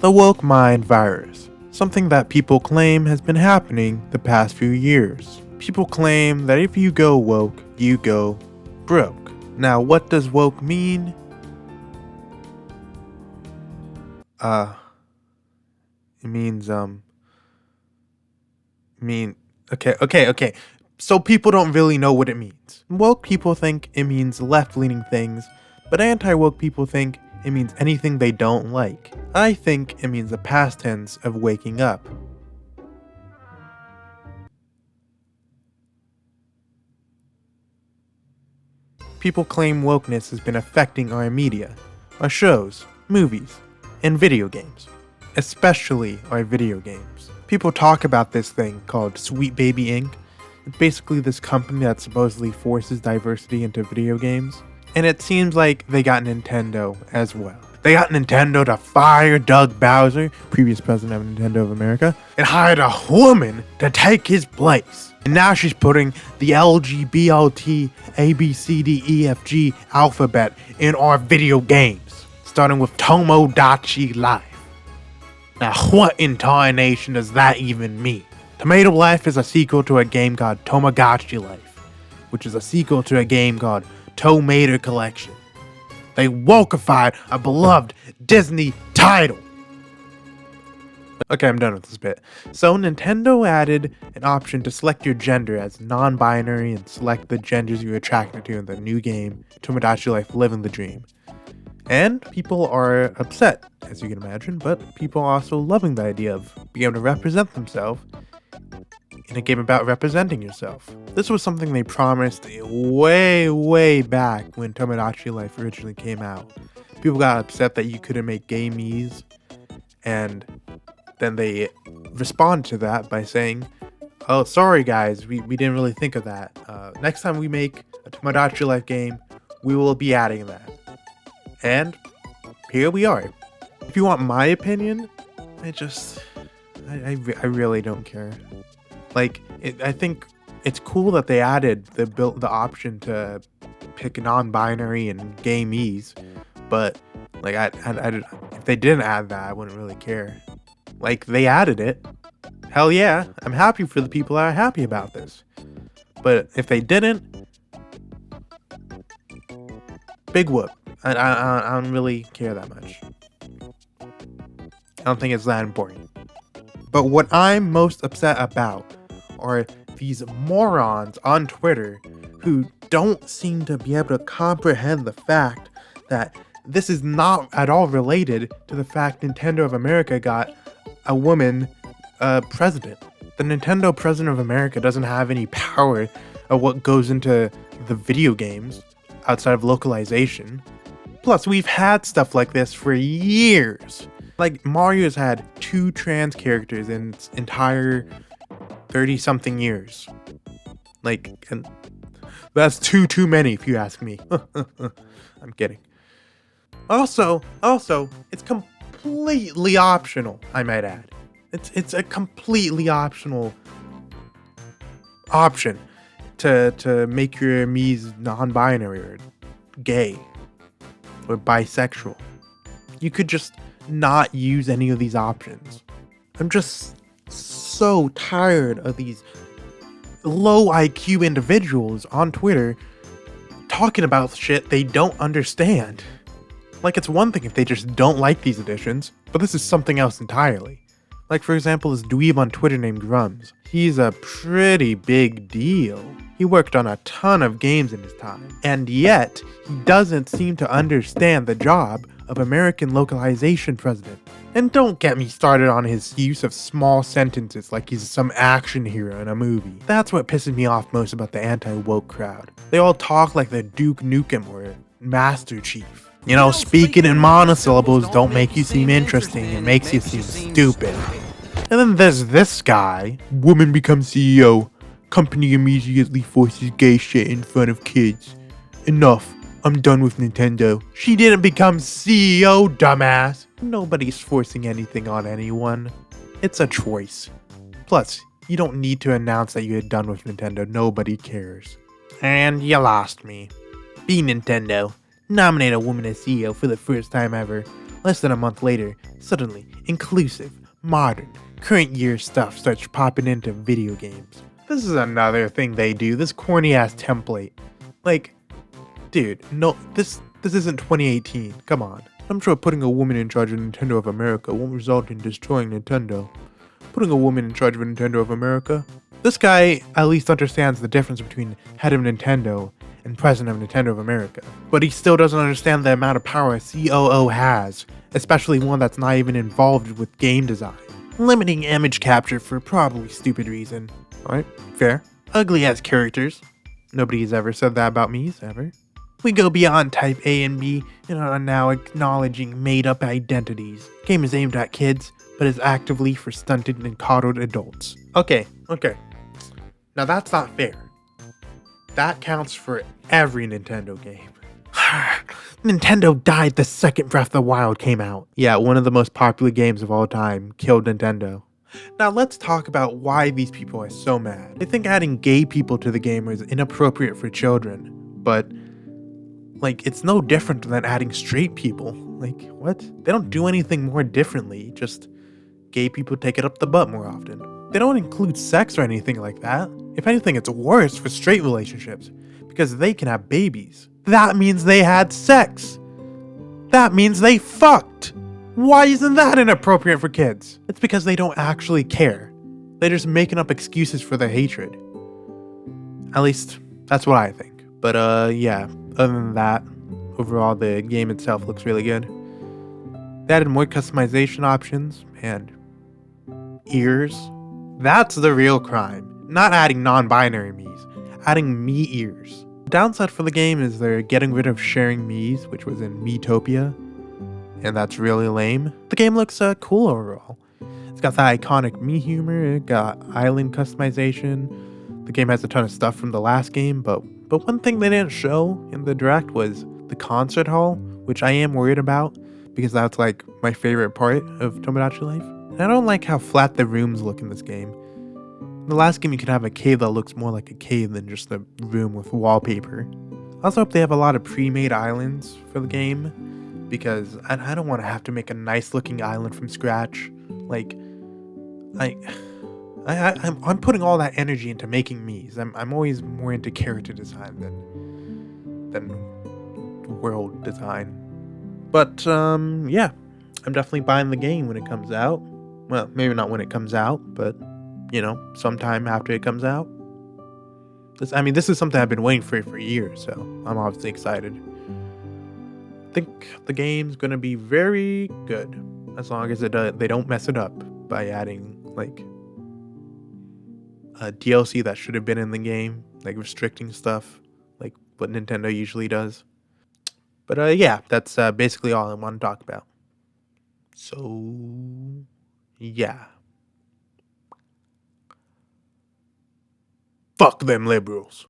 The woke mind virus, something that people claim has been happening the past few years. People claim that if you go woke, you go broke. Now, what does woke mean? It means, okay. So people don't really know what it means. Woke people think it means left-leaning things, but anti-woke people think it means anything they don't like. I think it means the past tense of waking up. People claim wokeness has been affecting our media, our shows, movies, and video games. Especially our video games. People talk about this thing called Sweet Baby Inc. It's basically this company that supposedly forces diversity into video games. And it seems like they got Nintendo as well. They got Nintendo to fire Doug Bowser, previous president of Nintendo of America, and hired a woman to take his place. And now she's putting the LGBT, ABCDEFG alphabet in our video games, starting with Tomodachi Life. Now, what in tarnation does that even mean? Tomato Life is a sequel to a game called Tomodachi Life, which is a sequel to a game called Tomato Collection. They wokeified a beloved Disney title. Okay, I'm done with this bit. So Nintendo added an option to select your gender as non-binary and select the genders you're attracted to in the new game, Tomodachi Life Living the Dream. And people are upset, as you can imagine, but people are also loving the idea of being able to represent themselves in a game about representing yourself. This was something they promised way back when Tomodachi Life originally came out. People got upset that you couldn't make gay me's, and then they responded to that by saying, oh, sorry guys, we didn't really think of that. Next time we make a Tomodachi Life game, we will be adding that. And here we are. If you want my opinion, I really don't care. I think it's cool that they added the option to pick non-binary and gay me's, but if they didn't add that, I wouldn't really care. They added it. Hell yeah, I'm happy for the people that are happy about this. But if they didn't, big whoop. I don't really care that much. I don't think it's that important. But what I'm most upset about are these morons on Twitter who don't seem to be able to comprehend the fact that this is not at all related to the fact Nintendo of America got a woman president. The Nintendo president of America doesn't have any power of what goes into the video games outside of localization. Plus, we've had stuff like this for years. Mario's had 2 trans characters in its entire 30-something years. And that's too many if you ask me. I'm kidding. Also, it's completely optional, I might add. It's a completely optional option to make your Mii's non-binary or gay or bisexual. You could just not use any of these options. I'm just so tired of these low IQ individuals on Twitter talking about shit they don't understand. It's one thing if they just don't like these additions, but this is something else entirely. For example, this dweeb on Twitter named Grums. He's a pretty big deal. He worked on a ton of games in his time, and yet he doesn't seem to understand the job of American localization president. And don't get me started on his use of small sentences like he's some action hero in a movie. That's what pisses me off most about the anti-woke crowd. They all talk like they're Duke Nukem or Master Chief. Speaking in monosyllables don't make you seem interesting, it makes you seem stupid. And then there's this guy. Woman becomes CEO. Company immediately forces gay shit in front of kids. Enough. I'm done with Nintendo. She didn't become CEO, dumbass. Nobody's forcing anything on anyone. It's a choice. Plus, you don't need to announce that you're done with Nintendo. Nobody cares. And you lost me. Be Nintendo. Nominate a woman as CEO for the first time ever. Less than a month later, suddenly, inclusive, modern, current year stuff starts popping into video games. This is another thing they do, this corny ass template. Like, dude, no, this isn't 2018, come on. I'm sure putting a woman in charge of Nintendo of America won't result in destroying Nintendo. Putting a woman in charge of Nintendo of America? This guy at least understands the difference between head of Nintendo and president of Nintendo of America. But he still doesn't understand the amount of power a COO has, especially one that's not even involved with game design. Limiting image capture for probably stupid reason. Alright, fair. Ugly ass characters. Nobody's ever said that about me, ever. We go beyond type A and B and are now acknowledging made-up identities. Game is aimed at kids, but is actively for stunted and coddled adults. Okay. Now that's not fair. That counts for every Nintendo game. Nintendo died the second Breath of the Wild came out. Yeah, one of the most popular games of all time killed Nintendo. Now let's talk about why these people are so mad. They think adding gay people to the game is inappropriate for children, but like, it's no different than adding straight people. Like, what? They don't do anything more differently, just gay people take it up the butt more often. They don't include sex or anything like that. If anything, it's worse for straight relationships, because they can have babies. That means they had sex. That means they fucked. Why isn't that inappropriate for kids? It's because they don't actually care. They're just making up excuses for their hatred. At least, that's what I think. But yeah. Other than that, overall the game itself looks really good. They added more customization options, and ears. That's the real crime. Not adding non-binary Miis, adding Mii ears. The downside for the game is they're getting rid of sharing Miis, which was in Miitopia, and that's really lame. The game looks cool overall. It's got that iconic Mii humor, it got island customization. The game has a ton of stuff from the last game, but one thing they didn't show in the direct was the concert hall, which I am worried about because that's like my favorite part of Tomodachi Life. And I don't like how flat the rooms look in this game. In the last game you could have a cave that looks more like a cave than just a room with wallpaper. I also hope they have a lot of pre-made islands for the game because I don't want to have to make a nice looking island from scratch. Like, I'm putting all that energy into making Miis. I'm always more into character design than world design. But yeah, I'm definitely buying the game when it comes out. Well, maybe not when it comes out, but you know, sometime after it comes out. This is something I've been waiting for years, so I'm obviously excited. I think the game's gonna be very good as long as they don't mess it up by adding like a DLC that should have been in the game, like restricting stuff, like what Nintendo usually does. But yeah, that's basically all I want to talk about. So yeah. Fuck them liberals.